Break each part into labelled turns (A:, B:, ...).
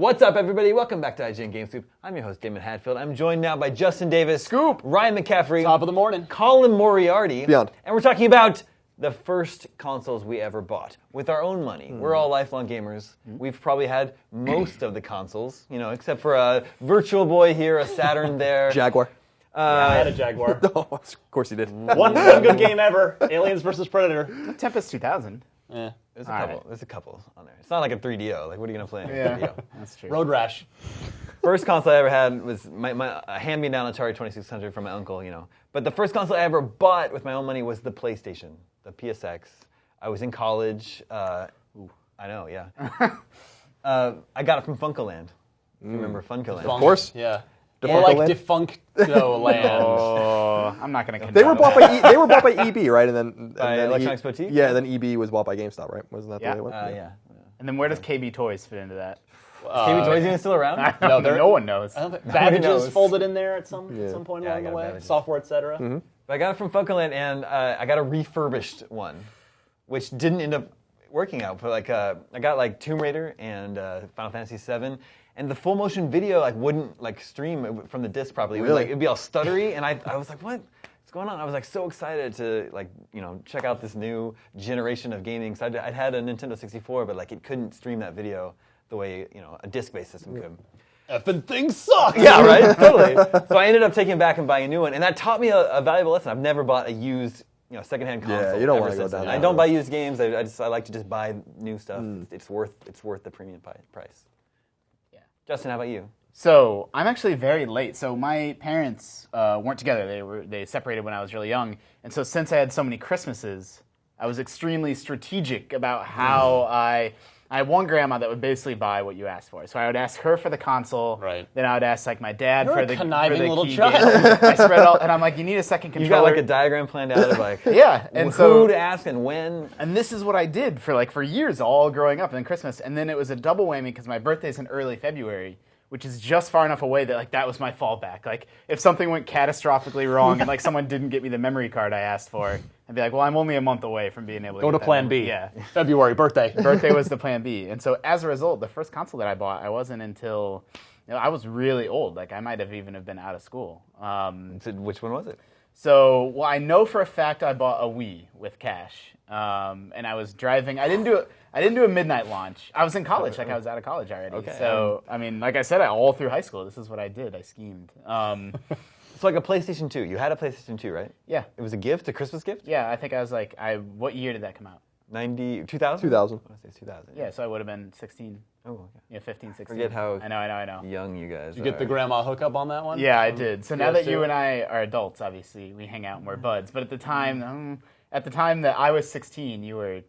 A: What's up, everybody? Welcome back to IGN GameScoop. I'm your host, Damon Hatfield. I'm joined now by Justin Davis,
B: Scoop,
A: Ryan McCaffrey,
B: top of the morning,
A: Colin Moriarty,
C: Beyond.
A: And we're talking about the first consoles we ever bought with our own money. We're all lifelong gamers. We've probably had most of the consoles, except for a Virtual Boy here, a Saturn there.
C: Jaguar.
B: I had a Jaguar.
C: No, of course you did.
B: one good game ever, Aliens vs. Predator.
D: Tempest 2000.
B: Yeah.
A: There's a couple. There's a couple on there. It's not like a 3DO. Like, what are you gonna play in a 3DO?
D: That's true.
B: Road Rash.
A: First console I ever had was a hand-me-down Atari 2600 from my uncle, But the first console I ever bought with my own money was the PlayStation, the PSX. I was in college. I know, yeah. I got it from Funkoland. You remember Funkoland?
C: Of course.
B: Yeah.
C: Defunct
B: Or like
C: Land?
B: Defuncto Land.
D: Oh, I'm not going to.
C: They were bought by EB, right? And then
A: By Electronics Boutique?
C: Yeah, and then EB was bought by GameStop, right? Wasn't that the way it went?
A: Yeah.
D: And then where does KB Toys fit into that?
A: KB Toys even still around?
D: No one knows.
B: I don't think
A: Nobody
B: Babbage's
A: knows.
B: folded in there at some point
A: Yeah, I
B: along the
A: got
B: way.
A: Babbage's.
B: Software, etc.
A: But I got it from Funkoland, and I got a refurbished one, which didn't end up working out. But I got Tomb Raider and Final Fantasy VII, and the full motion video wouldn't stream from the disc properly.
C: Really?
A: It'd be all stuttery, and I was like, what's going on? I was so excited to check out this new generation of gaming. So I'd had a Nintendo 64, but it couldn't stream that video the way a disc-based system could.
B: Effing things suck.
A: Yeah, right? Totally. So I ended up taking it back and buying a new one, and that taught me a valuable lesson. I've never bought a used, secondhand console.
C: Yeah, you don't
A: ever
C: wanna go
A: since
C: down
A: then.
C: that
A: I don't
C: road.
A: buy used games. I like to just buy new stuff. It's worth the premium price.
D: Yeah.
A: Justin, how about you?
D: So I'm actually very late. So my parents weren't together. They separated when I was really young, and so since I had so many Christmases, I was extremely strategic about how I had one grandma that would basically buy what you asked for. So I would ask her for the console.
B: Right.
D: Then I would ask my dad
B: You're
D: for
B: a
D: the
B: conniving
D: for the
B: little
D: key
B: child.
D: game. I spread it all, and I'm like, you need a second
A: You
D: controller.
A: got a diagram planned out of
D: Yeah, and
A: who
D: so
A: to ask and when.
D: And this is what I did for years, all growing up, and then Christmas. And then it was a double whammy because my birthday's in early February, which is just far enough away that that was my fallback. If something went catastrophically wrong and someone didn't get me the memory card I asked for, I'd be like, well, I'm only a month away from being able to
B: Go
D: get
B: to
D: that
B: Plan
D: memory.
B: B.
D: Yeah.
B: February, birthday.
D: Birthday was the Plan B. And so as a result, the first console that I bought, I wasn't until I was really old. I might have even been out of school.
A: So which one was it?
D: So, I know for a fact I bought a Wii with cash, and I was driving. I didn't do a midnight launch. I was in college, I was out of college already.
A: Okay.
D: So, like I said, all through high school, this is what I did. I schemed.
A: It's like a PlayStation 2. You had a PlayStation 2, right?
D: Yeah,
A: It was a gift, a Christmas gift?
D: yeah. I think I was what year did that come out?
A: 2000?
C: 2000.
A: I want to say 2000.
D: Yeah, so I would have been 16.
A: Oh, okay.
D: Yeah, 15, 16.
A: Forget how
D: I know.
A: young you guys
B: Did you get the
A: are.
B: grandma hookup on that one?
D: Yeah, I did. So now that you
B: PS2?
D: and I are adults, obviously, we hang out and we're buds. But at the time that I was 16, you were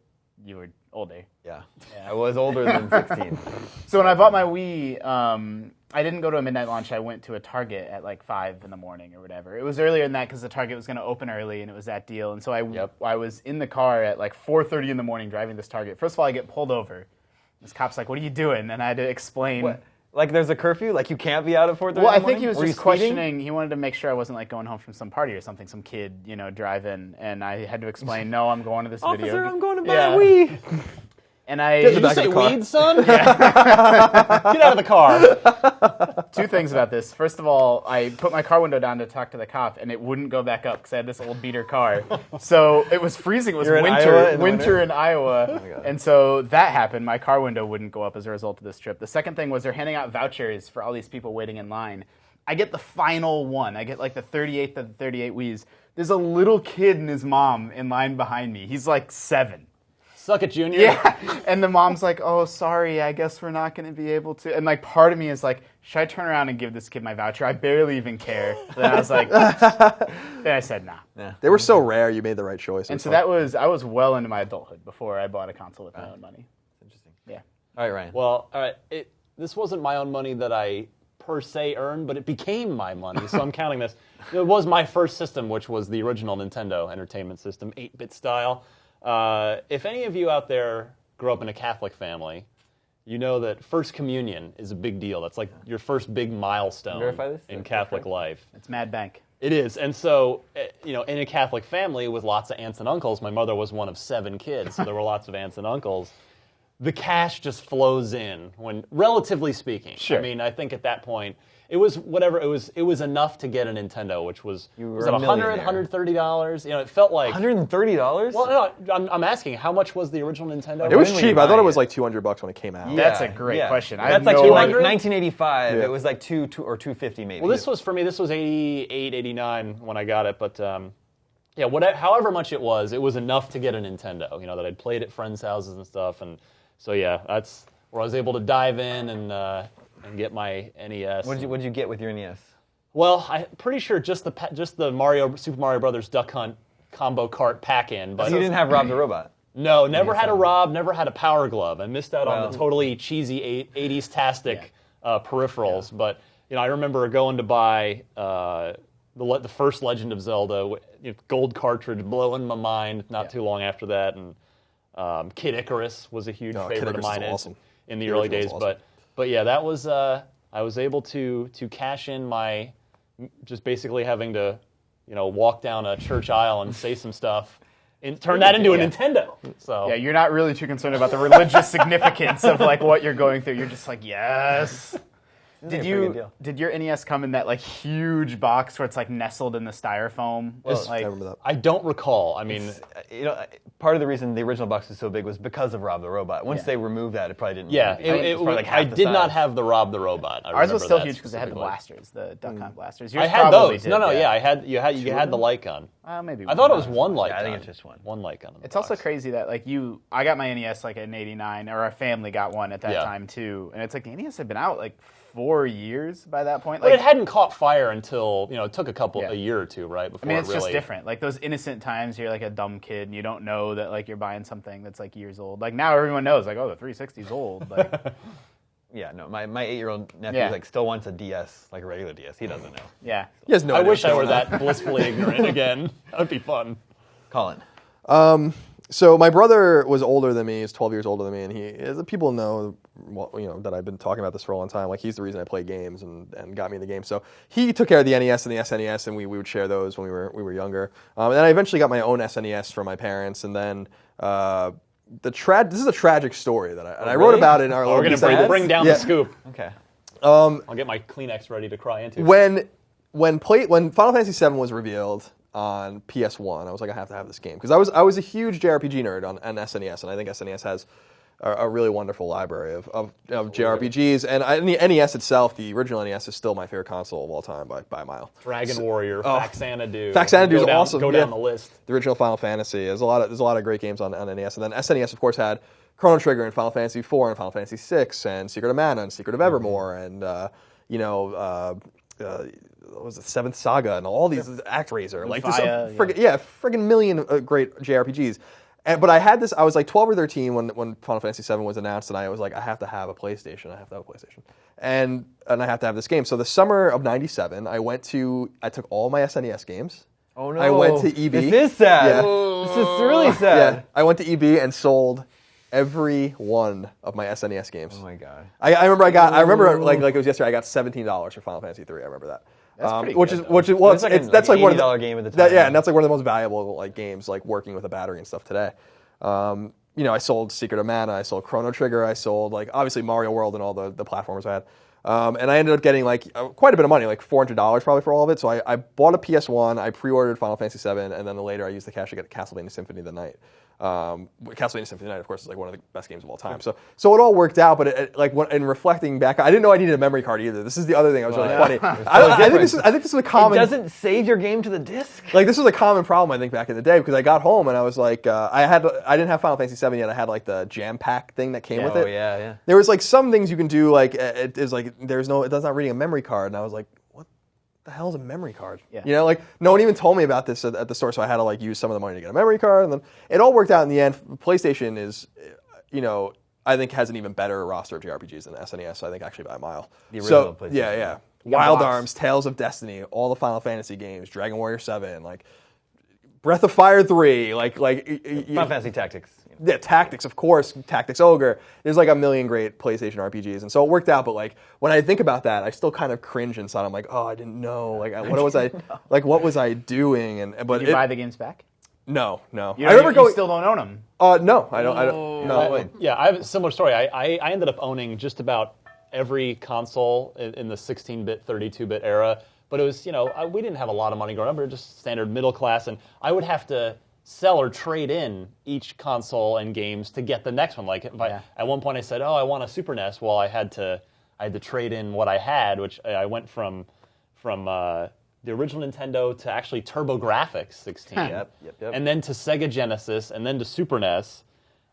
D: older.
A: Yeah. I was older than 16.
D: So when I bought my Wii, I didn't go to a midnight launch. I went to a Target at 5 in the morning or whatever. It was earlier than that because the Target was going to open early and it was that deal. And so I was in the car at 4:30 in the morning driving this Target. First of all, I get pulled over. This cop's like, "What are you doing?" And I had to explain.
A: What? There's a curfew? You can't be out at 4:30
D: Well, I
A: in the
D: think he
A: morning?
D: was
A: Were you
D: just
A: speeding?
D: questioning. He wanted to make sure I wasn't going home from some party or something, some kid, driving. And I had to explain, no, I'm going to this
A: Officer,
D: video.
A: I'm going to buy
D: Yeah.
A: a Wii.
D: And I
B: Did you
C: back
B: say
C: of the car.
B: weed, son? Get out of the car.
D: Two things about this. First of all, I put my car window down to talk to the cop, and it wouldn't go back up because I had this old beater car. So it was freezing. It was
A: You're in Iowa in the
D: winter
A: winter?
D: in Iowa.
A: my God.
D: And so that happened. My car window wouldn't go up as a result of this trip. The second thing was they're handing out vouchers for all these people waiting in line. I get the final one. I get the 38th of the 38 Wiis. There's a little kid and his mom in line behind me. He's 7.
B: Suck it, Junior.
D: Yeah, and the mom's like, "Oh, sorry, I guess we're not going to be able to." And part of me is like, "Should I turn around and give this kid my voucher?" I barely even care. Then I was like, then I said, "Nah."
A: Yeah.
C: They were so rare, you made the right choice.
D: And so I was well into my adulthood before I bought a console with my own money.
A: Interesting.
D: Yeah.
A: All right, Ryan.
B: Well, all right. This wasn't my own money that I per se earned, but it became my money, so I'm counting this. It was my first system, which was the original Nintendo Entertainment System, 8-bit style. If any of you out there grew up in a Catholic family, you know that First Communion is a big deal. That's your first big milestone
A: Verify this?
B: in Catholic life.
D: It's Mad Bank.
B: It is. And so, in a Catholic family with lots of aunts and uncles, my mother was one of 7 kids, so there were lots of aunts and uncles. the cash just flows in when, relatively speaking.
D: Sure.
B: I mean, I think at that point it was whatever it was enough to get a Nintendo, which was
A: You were
B: was
A: a
B: it $100,
A: millionaire.
B: $130? You know, it felt like
A: $130?
B: Well, no, I'm asking how much was the original Nintendo?
C: It was
A: When were
C: cheap.
A: you
C: I thought it
A: buying
C: was
A: it?
C: like $200 when it came out.
D: That's a great question. I
A: That's
D: have
A: like
D: no
A: like
D: idea.
A: 1985.
B: Yeah.
A: It was like two or 250 maybe.
B: Well, this was for me. This was 88, 89 when I got it, but yeah, however much it was enough to get a Nintendo. You know, that I'd played at friends' houses and stuff, and so yeah, that's where I was able to dive in and get my NES.
A: What'd you get with your NES?
B: Well, I'm pretty sure just the Super Mario Brothers Duck Hunt combo cart pack-in, but
A: You didn't have Rob the Robot.
B: no, never had a Rob, never had a Power Glove. I missed out on
A: Well.
B: the totally cheesy 80s-tastic peripherals. But you know, I remember going to buy the first Legend of Zelda, gold cartridge, blowing my mind. Not too long after that, and Kid Icarus was a huge
C: No, Kid
B: favorite of
C: Icarus is
B: mine
C: awesome.
B: in the
C: The
B: early
C: original's
B: days.
C: awesome.
B: But yeah, that was I was able to cash in my just basically having to walk down a church aisle and say some stuff and turn that into a Nintendo. So
D: Yeah, you're not really too concerned about the religious significance of like what you're going through. You're just like, yes.
A: Did a pretty good deal.
D: Did your NES come in that like huge box where it's like nestled in the styrofoam?
C: I remember that.
B: I don't recall. I mean,
A: Part of the reason the original box was so big was because of Rob the Robot. Once they removed that, it probably didn't.
B: yeah,
A: it was probably like half
B: I
A: the
B: did not
A: size.
B: have the Rob the Robot.
D: Ours was
B: remember
D: still
B: that
D: huge because it had the
B: specifically.
D: blasters, the Duck Hunt blasters.
B: I
D: Yours
B: had
D: probably
B: those.
D: did,
B: No, yeah, you had the light gun.
D: Maybe
B: I thought it
D: one.
B: was one light gun.
A: I think it's just one.
B: One light gun.
D: It's also crazy that like I got my NES like in '89, or our family got one at that
B: Yeah.
D: time too, and it's like the NES had been out like 4 years by that point.
B: But
D: Like,
B: it hadn't caught fire until it took
D: Yeah.
B: a year or two, right? Before
D: I mean, it's
B: it really,
D: just different. Like those innocent times, you're like a dumb kid and you don't know that like you're buying something that's like years old. Like now everyone knows, like, oh, the 360's old. Like,
A: Yeah, no, my 8-year-old nephew
D: Yeah.
A: like still wants a DS, like a regular DS. He doesn't know.
D: yeah.
C: He has no
B: I
C: idea
B: wish
C: what's
B: I were
C: going on.
B: that blissfully ignorant again. That'd be fun.
A: Colin.
C: So my brother was older than me. He's 12 years older than me, and people know, that I've been talking about this for a long time. Like he's the reason I play games and got me in the game. So he took care of the NES and the SNES, and we would share those when we were younger. And then I eventually got my own SNES from my parents, and then this is a tragic story that I wrote
A: really?
C: about it in our
B: We're
C: little
B: gonna
C: piece.
B: bring down
C: Yeah.
B: the scoop.
A: Okay.
B: I'll get my Kleenex ready to cry into.
C: When Final Fantasy VII was revealed on PS1, I was like, I have to have this game because I was a huge JRPG nerd on SNES, and I think SNES has a really wonderful library of JRPGs. And the NES itself, the original NES, is still my favorite console of all time by a mile.
B: Dragon Warrior, Faxanadu.
C: Faxanadu is awesome.
B: Go down the list.
C: The original Final Fantasy. There's a lot of great games on NES, and then SNES, of course, had Chrono Trigger and Final Fantasy IV and Final Fantasy VI and Secret of Mana and Secret of Evermore and what was the Seventh Saga and all these ActRaiser, like just friggin' million great JRPGs. But I had this. I was like 12 or 13 when Final Fantasy VII was announced, and I was like, I have to have a PlayStation. And I have to have this game. So the summer of '97, I took all my SNES games.
A: Oh no.
C: I went to EB.
A: This is sad.
C: Yeah.
A: This is really sad.
C: Yeah, I went to EB and sold every one of my SNES games.
A: Oh my god.
C: I remember like it was yesterday. I got $17 for Final Fantasy III. I remember that.
D: That's pretty
C: which
D: good,
C: is
D: though.
C: which is well,
A: It's like
C: that's like one of
A: $80
C: the
A: game at the time.
C: and that's like one of the most valuable like games like working with a battery and stuff today. I sold Secret of Mana, I sold Chrono Trigger, I sold like obviously Mario World and all the platformers I had. And I ended up getting like quite a bit of money, like $400 probably for all of it. So I bought a PS1, I pre-ordered Final Fantasy VII, and then later I used the cash to get Castlevania Symphony of the Night. Castlevania Symphony of the Night, of course, is like one of the best games of all time. So it all worked out, but in reflecting back, I didn't know I needed a memory card either. This is the other thing that was really funny. I think this is a common.
A: It doesn't save your game to the disc.
C: Like this was a common problem I think back in the day because I got home and I was like I didn't have Final Fantasy VII yet. I had like the jam pack thing that came with it.
A: Oh yeah.
C: There was like some things you can do like it is like it does not reading a memory card and I was like what the hell is a memory card?
D: Yeah.
C: Like no one even told me about this at the store, so I had to like use some of the money to get a memory card, and then it all worked out in the end. PlayStation is, I think has an even better roster of JRPGs than SNES. I think actually by a mile.
A: The original PlayStation.
C: Yeah. Wild
D: box.
C: Arms, Tales of Destiny, all the Final Fantasy games, Dragon Warrior 7, like Breath of Fire 3, like
A: Final Fantasy Tactics.
C: yeah, Tactics, of course, Tactics Ogre. There's like a million great PlayStation RPGs, and so it worked out. But like when I think about that, I still kind of cringe inside. I'm like, oh, I didn't know. Like what was I doing? But
D: Did you buy the games back?
C: No.
D: You
C: I remember going.
D: You still don't own them.
C: No, I don't. No.
B: Yeah, I have a similar story. I ended up owning just about every console in the 16-bit, 32-bit era. But it was, we didn't have a lot of money growing up. We were just standard middle class, and I would have to sell or trade in each console and games to get the next one. Like at one point I said, "Oh, I want a Super NES." Well, I had to trade in what I had, which I went from the original Nintendo to actually TurboGrafx 16,
A: Yep.
B: and then to Sega Genesis, and then to Super NES.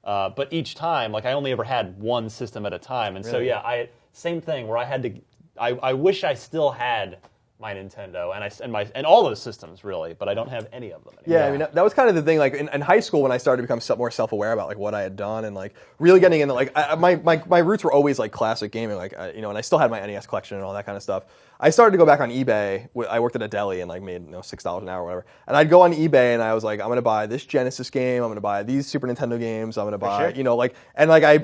B: But each time, like I only ever had one system at a time, and so same thing where I had to. I wish I still had my Nintendo and all those systems really, but I don't have any of them anymore.
C: Yeah, I mean that was kind of the thing. Like in high school, when I started to become more self-aware about like what I had done and like really getting into like my roots were always like classic gaming, like and I still had my NES collection and all that kind of stuff. I started to go back on eBay. I worked at a deli and like made $6 an hour or whatever. And I'd go on eBay and I was like, I'm gonna buy this Genesis game. I'm gonna buy these Super Nintendo games. I'm gonna buy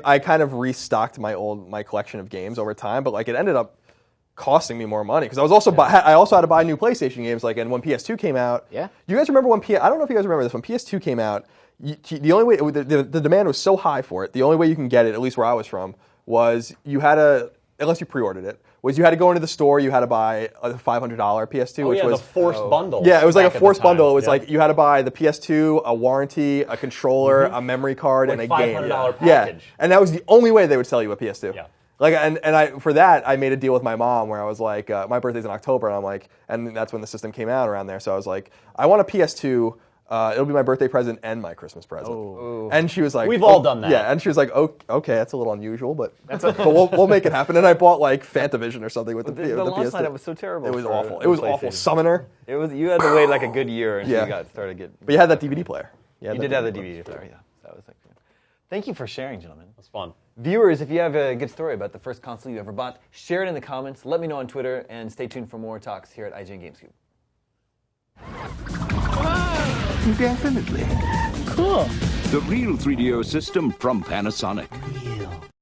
C: I kind of restocked my collection of games over time, but like it ended up costing me more money because I was also I also had to buy new PlayStation games. Like, and when PS2 came out, you guys remember when I don't know if you guys remember this. When PS2 came out, the only way the demand was so high for it. The only way you can get it, at least where I was from, was you had to, unless you pre-ordered it, was you had to go into the store. You had to buy a $500 PS2, which was
B: the forced bundle.
C: Yeah, it was like a forced bundle. It was like you had to buy the PS2, a warranty, a controller, a memory card, and a game.
B: $500 package.
C: Yeah, and that was the only way they would sell you a PS2.
B: Yeah.
C: Like and for that I made a deal with my mom where I was like, my birthday's in October, and I'm like, and that's when the system came out around there. So I was like, I want a PS2. It'll be my birthday present and my Christmas present.
A: Oh.
C: And she was like,
B: we've all done that.
C: Yeah, and she was like, okay, that's a little unusual, but we'll make it happen. And I bought like Fantavision or something with the
A: launch
C: PS2.
A: lineup was so terrible.
C: It was
A: for
C: awful.
A: the
C: It was awful.
A: PlayStation.
C: Summoner.
A: It was you had to wait like a good year until you got started getting.
C: But you had that DVD player.
A: You did have the DVD player. Yeah, that was like. Thank you for sharing, gentlemen.
B: It was fun.
A: Viewers, if you have a good story about the first console you ever bought, share it in the comments. Let me know on Twitter, and stay tuned for more talks here at IGN GameScoop.
E: Definitely.
F: Cool.
E: The real 3DO system from Panasonic.